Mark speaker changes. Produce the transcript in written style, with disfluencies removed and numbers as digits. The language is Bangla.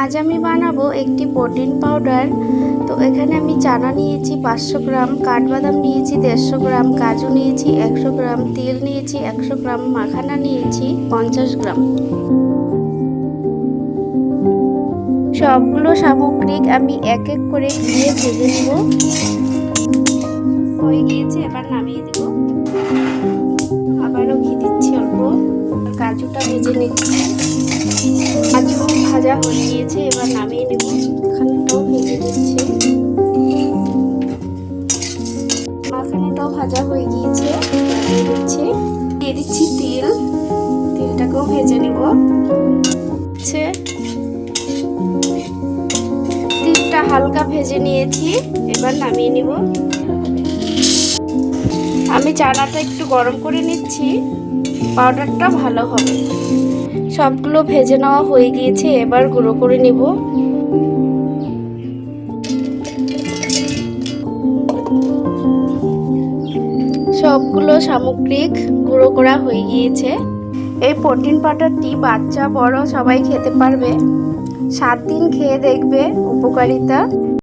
Speaker 1: আজ আমি বানাবো একটি প্রোটিন পাউডার। তো এখানে আমি চানা নিয়েছি 500 গ্রাম, কাঠবাদাম নিয়েছি 150 গ্রাম, কাজু নিয়েছি 100 গ্রাম, তিল নিয়েছি 100 গ্রাম, মাখানা নিয়েছি 50 গ্রাম। সবগুলো সামগ্রী আমি এক এক করে দিয়ে ভেজে নেব। হয়ে গিয়েছে, এবার নামিয়ে দেব। আবারও ঘি দিচ্ছি অল্প, কাজুটা ভেজে নিচ্ছি। কাজু ভাজা হয়ে গিয়েছে, এবার নামিয়ে নেব। মাখানাটাও ভেজে দিচ্ছি। মাখানাটাও ভাজা হয়ে গিয়েছে, নামিয়ে দিচ্ছি। দিয়ে দিচ্ছি তিল, তিলটাকেও ভেজে নেব। তিলটা হালকা ভেজে নিয়েছি, এবার নামিয়ে নিব। আমি চানাটা একটু গরম করে নিচ্ছি, পাউডারটা ভালো হবে। সবগুলো ভেজে নেওয়া হয়ে গিয়েছে, এবার গুঁড়ো করে নিব। সবগুলো সামগ্রী গুঁড়ো করা হয়ে গিয়েছে। এই প্রোটিন পাউডারটি বাচ্চা বড় সবাই খেতে পারবে। 7 দিন খেয়ে দেখবে উপকারিতা।